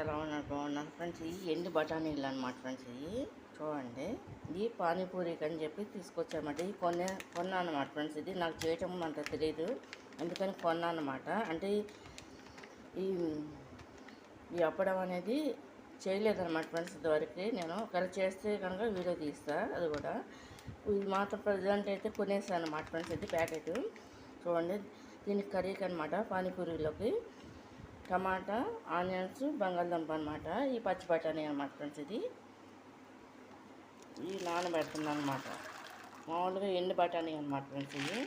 ఎలా ఉన్నారు? బాగున్నారు ఫ్రెండ్స్. ఇవి ఎండు బఠానీలు అనమాట ఫ్రెండ్స్. ఇవి చూడండి, ఇది పానీపూరికి అని చెప్పి తీసుకొచ్చానమాట. ఇది కొన్నా అనమాట ఫ్రెండ్స్. ఇది నాకు చేయటం అంత తెలియదు, అందుకని కొన్నా అనమాట. అంటే ఈ ఈ అప్పడం అనేది చేయలేదన్నమాట ఫ్రెండ్స్ ఇదివరకు. నేను ఒకవేళ చేస్తే కనుక వీడియో తీస్తా. అది కూడా ఇది మాత్రం ప్రజెంట్ అయితే కొనేసాను అనమాట ఫ్రెండ్స్. ఇది ప్యాకెట్ చూడండి. దీనికి కర్రీకి అనమాట, పానీపూరిలోకి టమాటా, ఆనియన్స్, బంగాళదుంప అనమాట. ఈ పచ్చి బఠానీ అనమాట ఫ్రెండ్స్. ఇది నానబెడుతున్నాను అనమాట. మామూలుగా ఎండు బఠానీ అనమాట ఫ్రెండ్స్. ఇది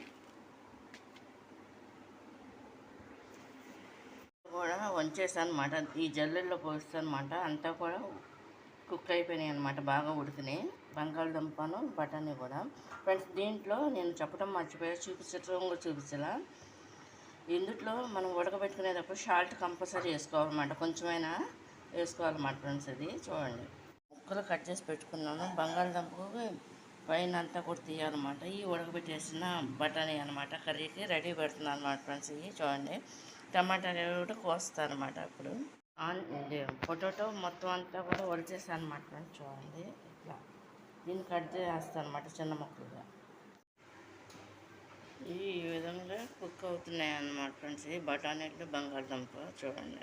కూడా వంచేసాను అనమాట. ఈ జల్లెల్లో పోస్తాను అనమాట. అంతా కూడా కుక్ అయిపోయినాయి అనమాట, బాగా ఉడికినాయి బంగాళదుంపను బఠానీ కూడా ఫ్రెండ్స్. దీంట్లో నేను చెప్పడం మర్చిపోయా, చూపించలా. ఇందులో మనం ఉడకబెట్టుకునేటప్పుడు సాల్ట్ కంపల్సరీ వేసుకోవాలన్నమాట, కొంచెమైనా వేసుకోవాలన్నమాట ఫ్రెండ్స్. ఇది చూడండి, ముక్కలు కట్ చేసి పెట్టుకున్నాను. బంగాళదుంపకు పైన అంతా కూడా తీయాలన్నమాట. ఈ ఉడకబెట్టేసిన బఠానీ అనమాట కర్రీకి రెడీ పెడుతున్నాను అనమాట ఫ్రెండ్స్. ఇవి చూడండి, టమాటా కూడా కోస్తాను అనమాట. అప్పుడు పొటాటో మొత్తం అంతా కూడా వలిచేస్తాను అనమాట ఫ్రెండ్స్. చూడండి, ఇట్లా దీన్ని కట్ చేస్తాను అనమాట చిన్న ముక్కలుగా. ఈ విధంగా కుక్ అవుతున్నాయి అన్నమాట ఫ్రెండ్స్. ఈ బఠానీలు, బంగాళదుంప చూడండి.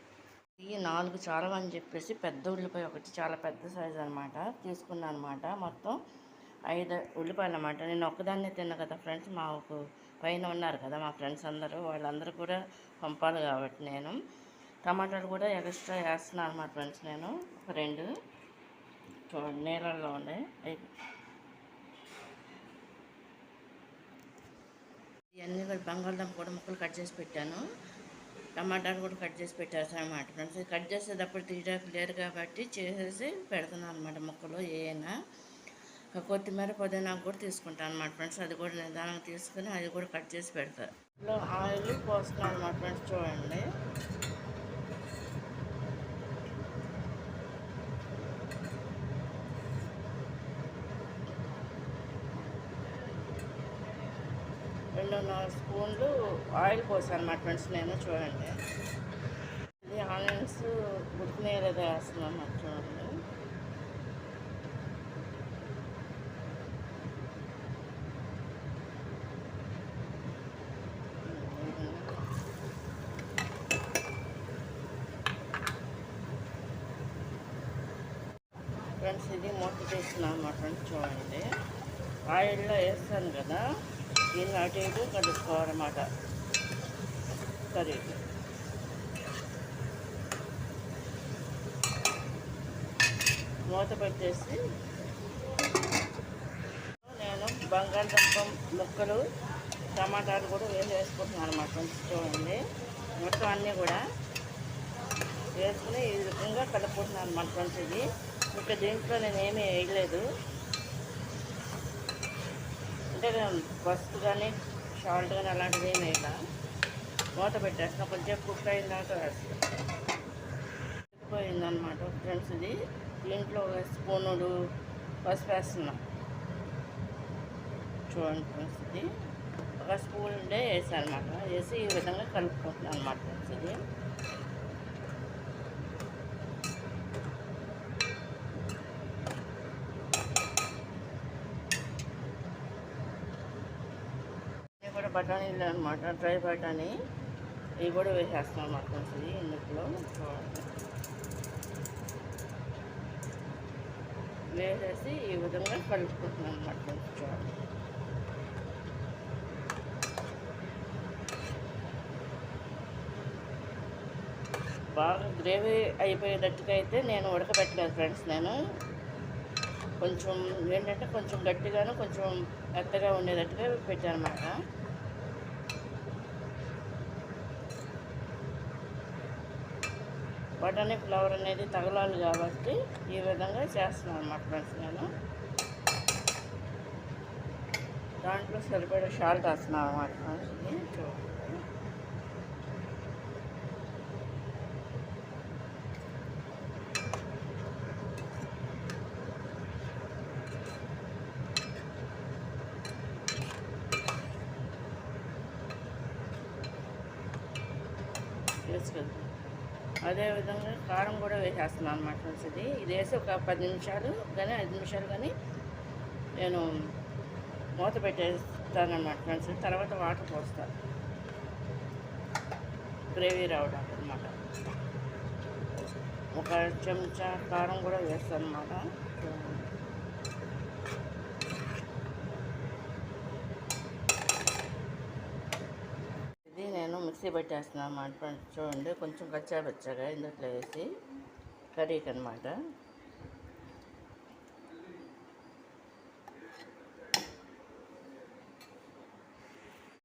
ఈ 4 చాలవని చెప్పేసి పెద్ద ఉల్లిపాయ ఒకటి, చాలా పెద్ద సైజు అనమాట, తీసుకున్నాను అనమాట. మొత్తం 5 ఉల్లిపాయలు అనమాట. నేను ఒక్కదాన్నే తిన్నా కదా ఫ్రెండ్స్, మా పైన ఉన్నారు కదా మా ఫ్రెండ్స్ అందరూ, వాళ్ళందరూ కూడా పంపాలి కాబట్టి నేను టమాటాలు కూడా ఎక్స్ట్రా వేస్తున్నాను అనమాట ఫ్రెండ్స్. నేను ఒక 2 చూడండి నీళ్ళల్లో ఉండే ఇవన్నీ కూడా బంగాళదుంప కూడా ముక్కలు కట్ చేసి పెట్టాను. టమాటాలు కూడా కట్ చేసి పెట్టాను అనమాట ఫ్రెండ్స్. కట్ చేసేటప్పుడు తీయడానికి లేరు కాబట్టి చేసేసి పెడుతున్నాను అనమాట ముక్కలు. ఏమైనా కొత్తిమీర, పుదీనా కూడా తీసుకుంటాను అనమాట ఫ్రెండ్స్. అది కూడా నిదానంగా తీసుకుని అది కూడా కట్ చేసి పెడతాను. ఇందులో ఆయిల్ పోస్తున్నాను అనమాట ఫ్రెండ్స్. చూడండి, రెండు 4 స్పూన్లు ఆయిల్ పోసాను అనమాట ఫ్రెండ్స్ నేను. చూడండి, ఇది ఆనియన్స్ ఉడికినాయి లేదా వేస్తున్నాను అన్నమాట. చూడండి, ఫ్రెండ్స్ ఇది మూత తీస్తున్నాను అన్నమాట ఫ్రెండ్స్. చూడండి, ఆయిల్లో వేస్తాను కదా, దీన్ని అటు ఇటు కలుపుకోవాలన్నమాట కర్రీకి. మూత పెట్టేసి నేను బంగాళదుంప ముక్కలు, టమాటాలు కూడా వేసుకుంటున్నాను అన్నమాట ఫ్రెండ్స్. చూడండి, మొత్తం అన్నీ కూడా వేసుకుని ఈ విధంగా కలుపుకుంటున్నాను అన్నమాట ఫ్రెండ్స్. ఇది ఇంకా దీంట్లో నేను ఏమీ వేయలేదు, అంటే పసుపు కానీ సాల్ట్ కానీ అలాంటిది ఏమి వేయాల. మూత పెట్టేస్తాను, కొంచెం కుక్ అయిన దాకా వేస్తాను. అయిపోయిందనమాట ఫ్రెండ్స్. ఇది దీంట్లో 1 స్పూనుడు పసుపు వేస్తున్నాం. చూడండి ఫ్రెండ్స్, ఇది 1 స్పూన్ వేసాను అనమాట. వేసి ఈ విధంగా కలుపుకుంటున్నాను అనమాట ఫ్రెండ్స్. ఇది కూడా బఠానీలు అనమాట, డ్రై బఠానీ, ఇవి కూడా వేసేస్తాం అనమాట ఫ్రెండ్స్. ఇది ఇందులో చూడండి, వేసేసి ఈ విధంగా కలుపుకుంటున్నాను అనమాట ఫ్రెండ్స్. చూడండి, బాగా గ్రేవీ అయిపోయేటట్టుగా అయితే నేను ఉడకబెట్టలేదు ఫ్రెండ్స్. నేను కొంచెం ఏంటంటే కొంచెం గట్టిగాను కొంచెం మెత్తగా ఉండేటట్టుగా పెట్టాను అనమాట. బఠానీ ఫ్లవర్ అనేది తగలాలి కాబట్టి ఈ విధంగా చేస్తున్నాను అన్నమాట ఫ్రెండ్స్. నేను దాంట్లో సరిపడే సాల్ట్ వేస్తున్నాను అన్నమాట ఫ్రెండ్స్. చూడండి, వేసుకెళ్తాను. అదేవిధంగా కారం కూడా వేసేస్తున్నాను అనమాట ఫ్రెండ్స్. ఇది వేసి ఒక 10 నిమిషాలు కానీ 5 నిమిషాలు కానీ నేను మూత పెట్టేస్తాను అనమాట ఫ్రెండ్స్. తర్వాత వాటర్ పోస్తాను గ్రేవీ రావడానికి అనమాట. ఒక చెంచా కారం కూడా వేస్తాను అనమాట. ఇది నేను మిక్సీ పెట్టేస్తున్నాను అన్నమాట ఫ్రెండ్స్. చూడండి కొంచెం కచ్చాబెచ్చగా ఇందులో వేసి కర్రీకి అనమాట.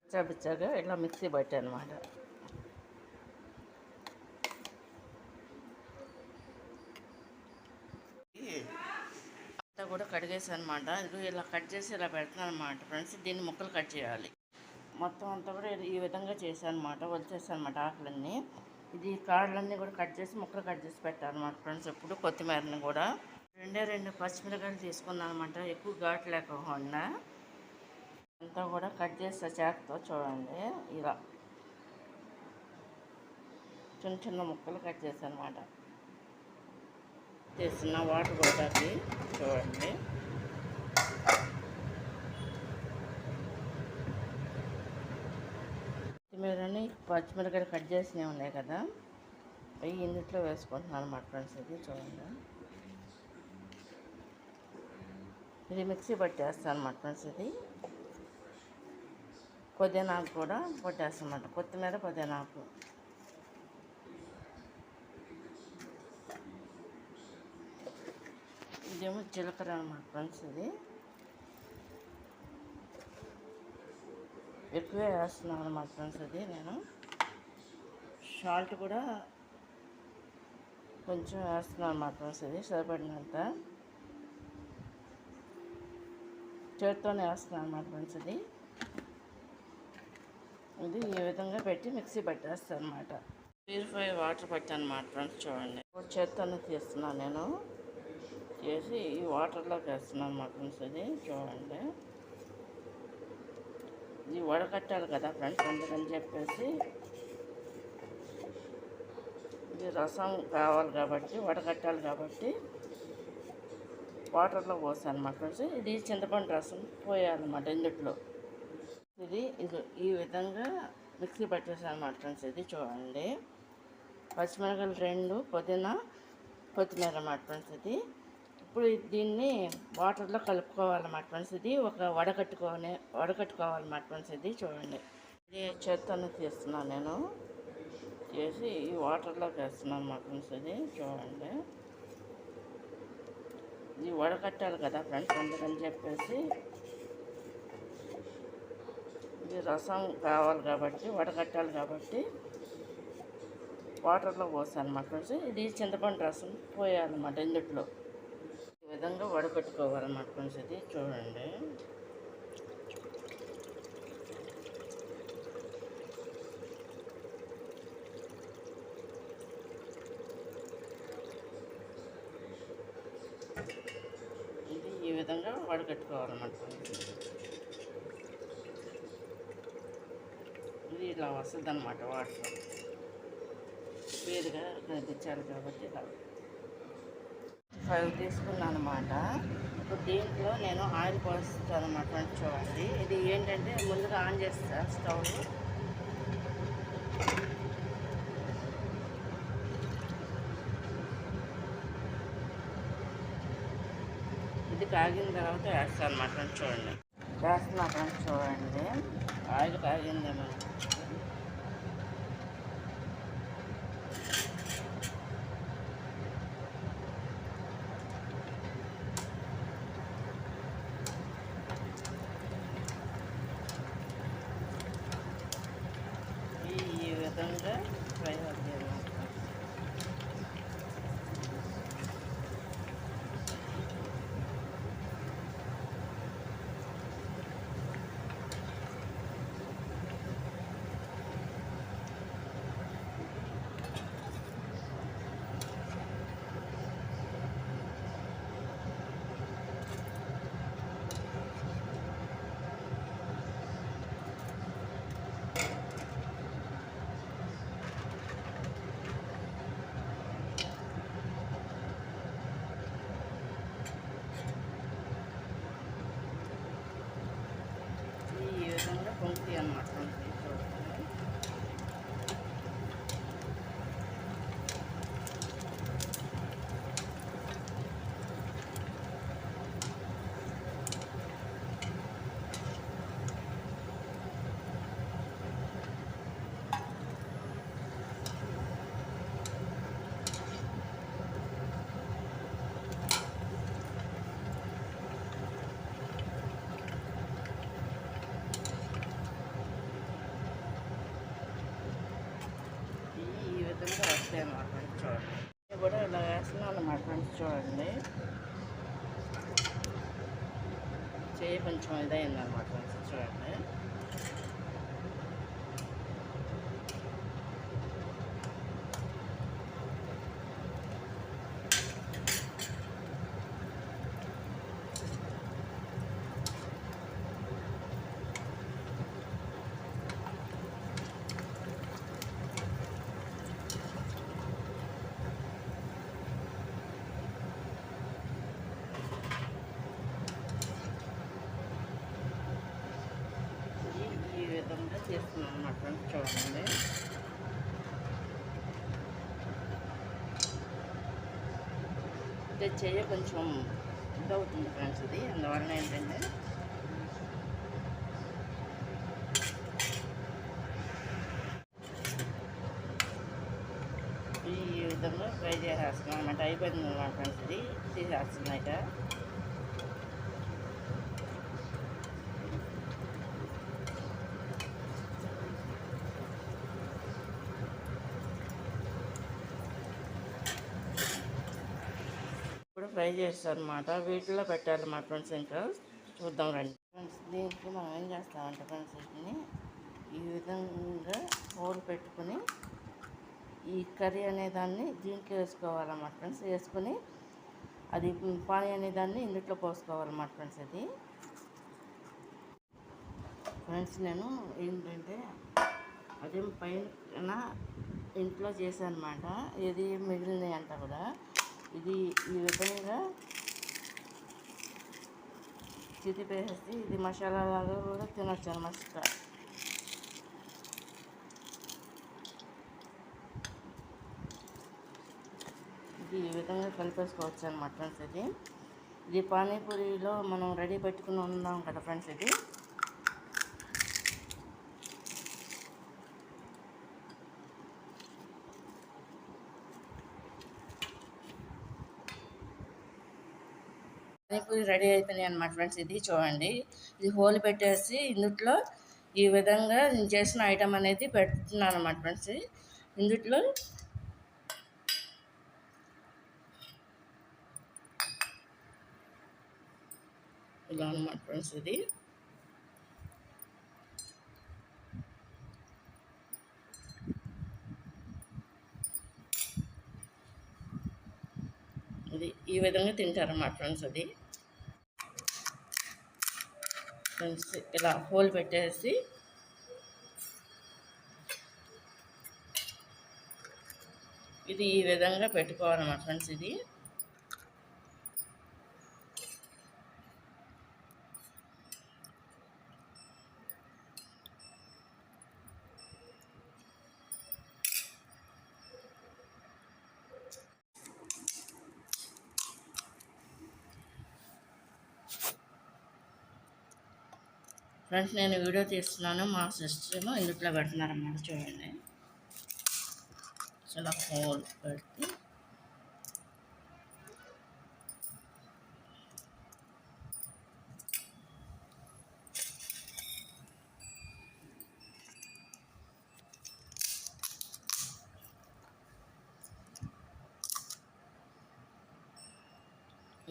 కచ్చాబెచ్చగా ఇట్లా మిక్సీ పట్టాను అనమాట. అంతా కూడా కడిగేసాను అనమాట. ఇది ఇలా కట్ చేసి ఇలా పెడతాను అనమాట ఫ్రెండ్స్. దీన్ని ముక్కలు కట్ చేయాలి. మొత్తం అంతా కూడా ఈ విధంగా చేశాను అనమాట. వచ్చేసాను అనమాట ఆకులన్నీ. ఇది కాళ్ళన్నీ కూడా కట్ చేసి ముక్కలు కట్ చేసి పెట్టాను అనమాట ఫ్రెండ్స్. ఇప్పుడు కొత్తిమీరని కూడా 2 పచ్చిమిరకాయలు తీసుకున్నాను అనమాట. ఎక్కువ ఘాటు లేకుండా అంతా కూడా కట్ చేస్తా చాకుతో. చూడండి ఇలా చిన్న చిన్న ముక్కలు కట్ చేశాను అనమాట. చేస్తున్న వాటర్ పోటాకి చూడండి. కొత్తిమీరని పచ్చిమిరకాయలు కట్ చేసినవి ఉన్నాయి కదా, అవి ఇందులో వేసుకుంటున్నాను అన్నమాట ఫ్రెండ్స్. ఇది చూడండి, ఇది మిక్సీ పట్టేస్తాను అన్నమాట ఫ్రెండ్స్. ఇది పుదీనాకు కూడా పట్టేస్తాను అన్నమాట. కొత్తిమీర పుదీనాకు ఇదేమో జీలకర్ర అన్నమాట ఫ్రెండ్స్. ఇది ఎక్కువే వేస్తున్నాను అన్నమాట ఫ్రెండ్స్. ఇది నేను సాల్ట్ కూడా కొంచెం వేస్తున్నాను అన్నమాట ఫ్రెండ్స్. ఇది సరిపడినంత చేతితోనే వేస్తున్నాను అన్నమాట ఫ్రెండ్స్. ఇది ఈ విధంగా పెట్టి మిక్సీ పట్టేస్తాను అన్నమాట. ప్యూరిఫై వాటర్ పట్టాను అన్నమాట ఫ్రెండ్స్. చూడండి, చేతితోనే తీస్తున్నాను నేను. చేసి ఈ వాటర్లోకి వేస్తున్నాను అన్నమాట ఫ్రెండ్స్. ఇది చూడండి, ఇది వడకట్టాలి కదా ఫ్రెండ్స్, అందుకని చెప్పేసి ఇది రసం కావాలి కాబట్టి వడకట్టాలి కాబట్టి వాటర్లో పోసాను అన్నమాట ఫ్రెండ్స్. ఇది చింతపండు రసం పోయాలన్నమాట ఇందుట్లో. ఇది ఈ విధంగా మిక్సీ పట్టేసాను అన్నమాట ఫ్రెండ్స్. ఇది చూడండి, పచ్చిమిరపకాయలు 2, పుదీనా, కొత్తిమీర అన్నమాట ఫ్రెండ్స్. ఇది ఇప్పుడు దీన్ని వాటర్లో కలుపుకోవాలన్నమాట ఫ్రెండ్స్. ఇది ఒక వడకట్టుకోవాలన్నమాట ఫ్రెండ్స్. ఇది చూడండి, ఇది చేత్తోనే తీస్తున్నాను నేను. చేసి ఈ వాటర్లోకి వేస్తున్నాను అన్నమాట ఫ్రెండ్స్. ఇది చూడండి, ఇది వడకట్టాలి కదా ఫ్రెండ్స్, అందుకని చెప్పేసి ఇది రసం కావాలి కాబట్టి వడకట్టాలి కాబట్టి వాటర్లో పోసాను అన్నమాట ఫ్రెండ్స్. ఇది చింతపండు రసం పోయాలన్నమాట ఇందుట్లో. ఈ విధంగా వడకట్టుకోవాలన్నమాట ఫ్రెండ్స్. ఇది చూడండి, ఇది ఈ విధంగా వడకట్టుకోవాలన్నమాట ఫ్రెండ్స్. ఇది ఇలా వస్తుంది అన్నమాట. వాటర్ వేరుగా కనిపించాలి కాబట్టి ఇలా 5 తీసుకున్నాను అన్నమాట. ఇప్పుడు దీంట్లో నేను ఆయిల్ పోస్తాను అన్నమాట ఫ్రెండ్స్. చూడండి, ఇది ఏంటంటే ముందుగా ఆన్ చేస్తాను స్టవ్. ఇది కాగిన తర్వాత వేస్తాను అన్నమాట ఫ్రెండ్స్. చూడండి, వేస్తున్నా ఫ్రెండ్స్. చూడండి, ఆయిల్ కాగిందేమో. ఈ విధంగా ఫ్రై అవుతుంది. చేస్తున్నాను అన్నమాట ఫ్రెండ్స్. చూడండి, చేయి కొంచెం ఇదైందన్నమాట ఫ్రెండ్స్. చూడండి, ఈ విధంగా చేస్తున్నాను అన్నమాట ఫ్రెండ్స్. చూడండి, అంటే చెయ్యి కొంచెం ఇదవుతుంది ఫ్రెండ్స్. ఇది అందువలన ఏంటంటే ఈ విధంగా ఫ్రై చేసేస్తున్నాం అన్నమాట. అయిపోయింది అన్నమాట ఫ్రెండ్స్. ఇది తీసేస్తున్నాక ఇప్పుడు ఫ్రై చేస్తాను అనమాట. వీటిలో పెట్టాలన్నమాట ఫ్రెండ్స్. ఇంకా చూద్దాం రండి ఫ్రెండ్స్. దీనికి మనం ఏం చేస్తామంటే ఫ్రెండ్స్, వీటిని ఈ విధంగా హోల్ పెట్టుకుని ఈ కర్రీ అనేదాన్ని దీంట్లో వేసుకోవాలన్నమాట ఫ్రెండ్స్. వేసుకొని అది పానీ అనేదాన్ని ఇందులో పోసుకోవాలన్నమాట ఫ్రెండ్స్. ఇది ఫ్రెండ్స్ నేను ఏంటంటే అదే పైన ఇంట్లో చేశాను అనమాట. ఇది మిగిలినవి అంట కూడా ఇది ఈ విధంగా చితిపేసి ఇది మసాలా లాగా కూడా తినొచ్చు అన్నమాట. ఇది ఈ విధంగా కలిపేసుకోవచ్చు అన్నమాట ఫ్రెండ్స్. ఇది పానీపూరిలో మనం రెడీ పెట్టుకుని ఉన్నాం కదా ఫ్రెండ్స్. ఇది పానీపూరి రెడీ అయిపోయినాయి అన్నమాట ఫ్రెండ్స్. ఇది చూడండి, ఇది హోల్ పెట్టేసి ఇందులో ఈ విధంగా నేను చేసిన ఐటమ్ అనేది పెడుతున్నాను అన్నమాట ఫ్రెండ్స్. ఇందులో ఇలా అన్నమాట ఫ్రెండ్స్. ఇది ఈ విధంగా తింటారన్నమాట ఫ్రెండ్స్. అది ఫ్రెండ్స్ ఇలా హోల్ పెట్టేసి ఇది ఈ విధంగా పెట్టుకోవాలన్నమాట ఫ్రెండ్స్. ఇది ఫ్రెండ్స్ నేను వీడియో తీస్తున్నాను, మా సిస్టర్ను ఇందులో పెడుతున్నారన్నమాట. చూడండి, చాలా హోల్ పెట్టి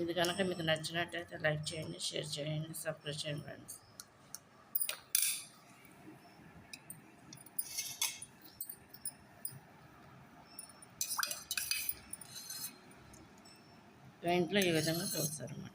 ఇది కనుక మీకు నచ్చినట్టయితే లైక్ చేయండి, షేర్ చేయండి, సబ్స్క్రైబ్ చేయండి ఫ్రెండ్స్. ఇంట్లో ఈ విధంగా చూస్తారన్నమాట.